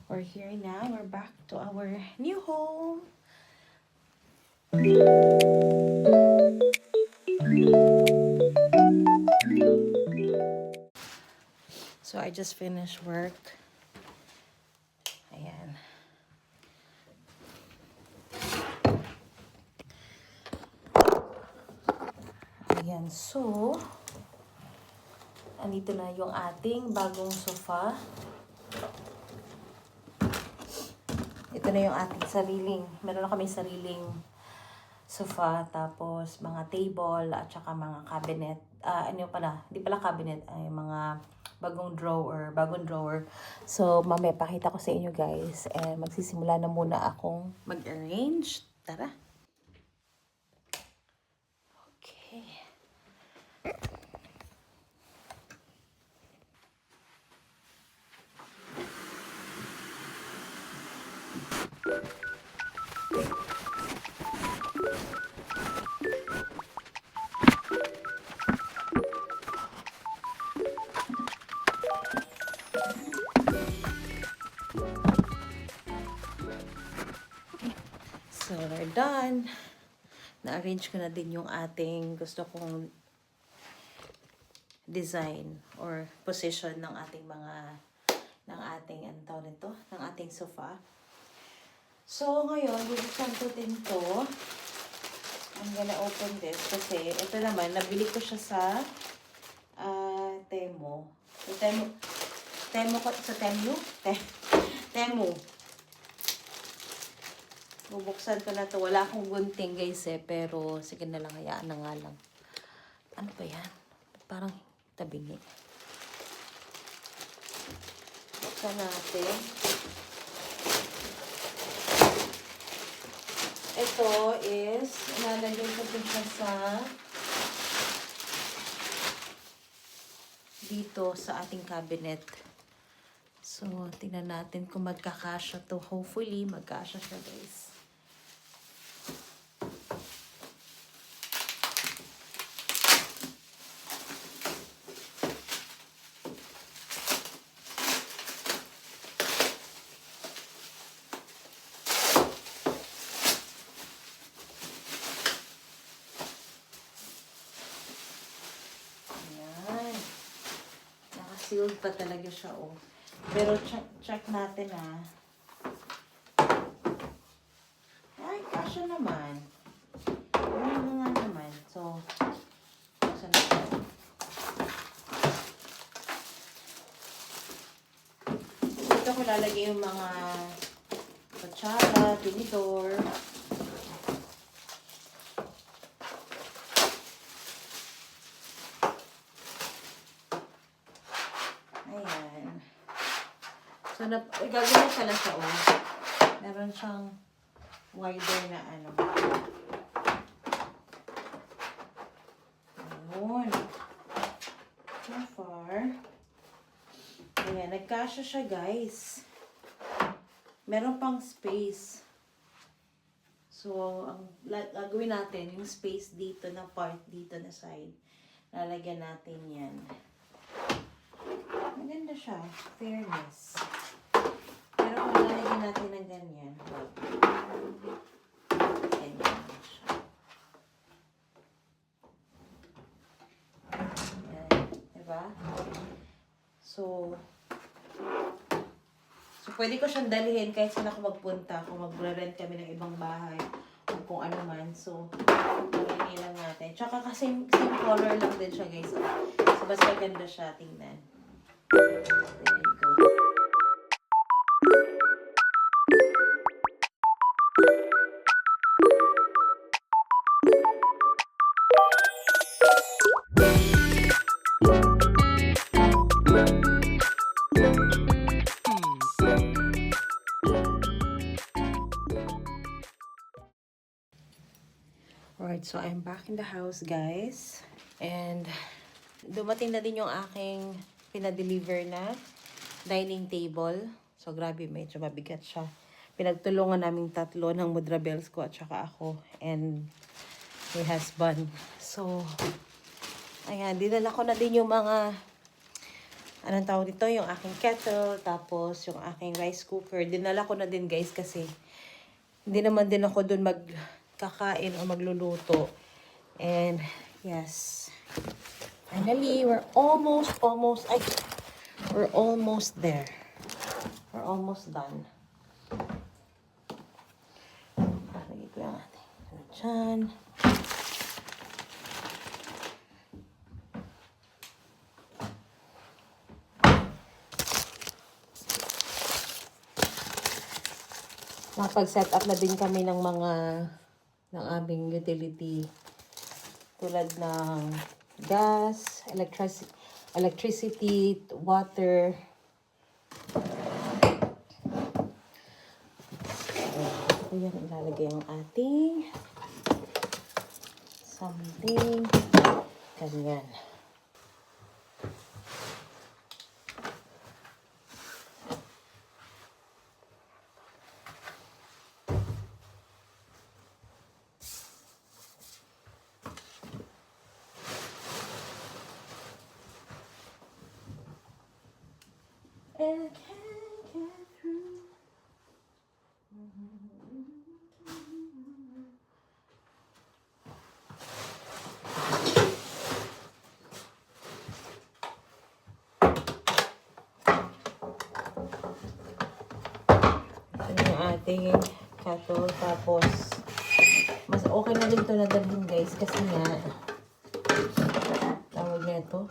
We're here now. We're back to our new home. So I just finished work. Ayan. Ayan. So, andito na yung ating bagong sofa. Ito na yung ating meron na kaming sariling sofa, tapos mga table, at saka mga cabinet. Hindi pala cabinet, ay mga bagong drawer. So, mamaya pakita ko sa inyo guys. And magsisimula na muna akong mag-arrange. Tara! Okay. So, we're done. Na-arrange ko na din yung ating gusto kong design or position ng ating ng ating sofa. So, ngayon, bubuksan ko din to. I'm gonna open this kasi ito naman, nabili ko siya sa Temu. Temu. Bubuksan ko na to. Wala akong gunting guys pero sige na lang, hayaan na nga lang. Ano ba yan? Parang tabingi. Buksan natin. Ito is, ilalagay ko siya sa dito sa ating cabinet. So, tingnan natin kung magkakasya to. Hopefully, magkasya siya guys. Sealed pa talaga siya, oh. Pero check natin, ah. Ay, kasya naman. Ano nga naman. So, saan natin? Dito ko lalagay yung mga kutsara, tinidor. So, gagawin pala siya, oh. Meron siyang wider na ano. Ayun. So far. Ayan, nagkasya siya, guys. Meron pang space. So, ang gagawin natin, yung space dito na part, dito na side. Lalagyan natin yan. Maganda siya. Fairness. Pero kung lalagyan natin ng ganyan, ganyan siya. Yan. Diba? So, pwede ko siyang dalhin kahit saan ako magpunta. Kung mag-rent kami ng ibang bahay o kung ano man. So, dalhin lang natin. Tsaka kasi same color lang din siya, guys. So, basta ganda siya. Tingnan. There you go. Alright, so I'm back in the house, guys. And dumating na din yung aking pinadeliver na dining table. So, grabe, medyo mabigat siya. Pinagtulungan naming tatlo ng mudrabels ko at saka ako and my husband. So, ayan, dinala ko na din yung mga anong tawag dito, yung aking kettle, tapos yung aking rice cooker. Dinala ko na din guys kasi hindi naman din ako dun magkakain o magluluto. And yes, finally, we're almost there. We're almost done. Lagay ko yung ating dyan. Nakapag-set up na din kami ng aming utility tulad ng gas, electricity, water. So, yan, ilalagay ang ating something. Ganyan. And can't get through. Ito yung ating kettle. Tapos, mas okay na rin ito na dalhin guys kasi nga, tawag na ito.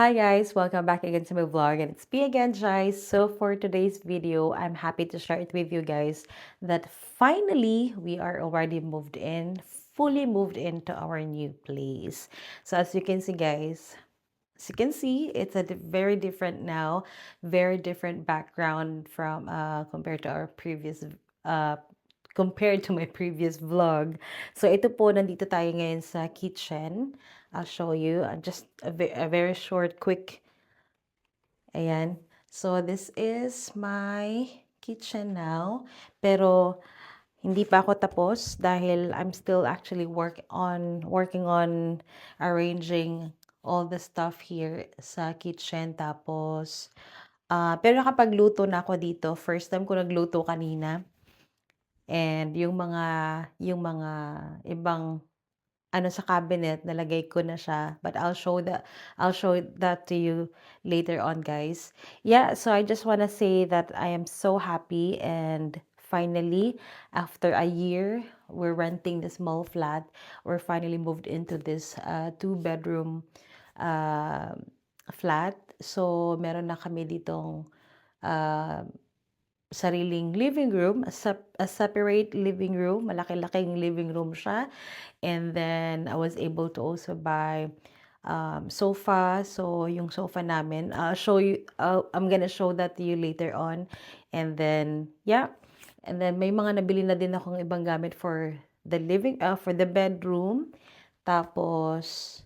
Hi guys, welcome back again to my vlog, and it's me again, guys. So for today's video, I'm happy to share it with you guys that finally we are already fully moved into our new place. So as you can see guys, it's a very different now, very different background from compared to our previous compared to my previous vlog. So ito po, nandito tayo ngayon sa kitchen. I'll show you just a very short, quick. Ayan. So this is my kitchen now. Pero hindi pa ako tapos dahil I'm still actually working on arranging all the stuff here sa kitchen. Tapos, pero nakapagluto na ako dito. First time ko nagluto kanina. And yung mga ibang ano sa cabinet, nalagay ko na siya. But I'll show that to you later on, guys. Yeah, so I just wanna say that I am so happy, and finally, after a year, we're renting this small flat. We're finally moved into this two-bedroom uh, flat. So meron na kami ditong uh, sariling living room, a separate living room, malaki-laking living room siya. And then I was able to also buy sofa. So yung sofa namin, I'm gonna show that to you later on. And then, yeah. And then may mga nabili na din akong ibang gamit for for the bedroom. Tapos,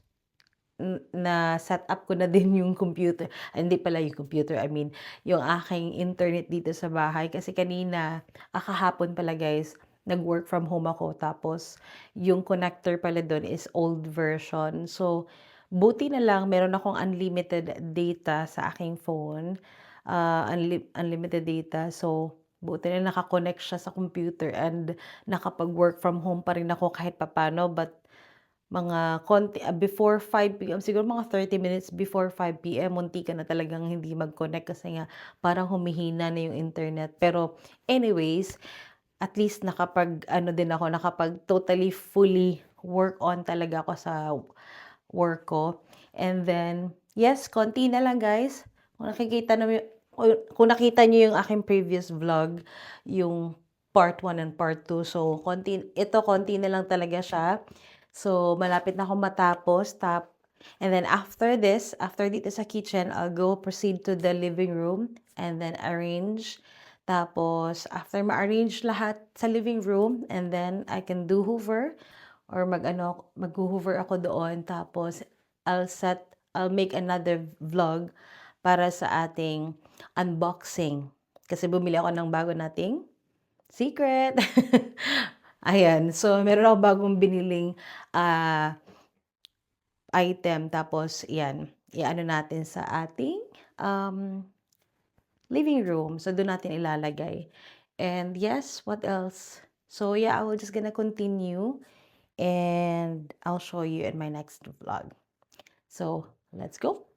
na-set up ko na din yung computer. Hindi pala yung computer, I mean, yung aking internet dito sa bahay. Kasi kanina, kahapon pala guys, nag-work from home ako. Tapos, yung connector pala doon is old version. So, buti na lang, meron akong unlimited data sa aking phone. Unlimited data. So, buti na nakakonect siya sa computer and nakapag-work from home pa rin ako kahit papano. But, before 5 PM, siguro mga 30 minutes before 5 PM, muntikan na talagang hindi mag-connect kasi nga parang humihina na yung internet. Pero anyways, at least nakapag-ano din ako, nakapag totally fully work on talaga ako sa work ko. And then, yes, konti na lang guys. Kung nakita niyo yung aking previous vlog, yung part 1 and part 2. So, konti na lang talaga siya. So, malapit na akong matapos. And then after dito sa kitchen, I'll go proceed to the living room and then arrange. Tapos, after ma-arrange lahat sa living room, and then I can do hoover or mag-hoover ako doon. Tapos, I'll make another vlog para sa ating unboxing. Kasi bumili ako ng bago nating secret. Ayan. So, meron ako bagong biniling item. Tapos, yan. I-ano natin sa ating living room. So, doon natin ilalagay. And yes, what else? So, yeah, I will just gonna continue. And I'll show you in my next vlog. So, let's go.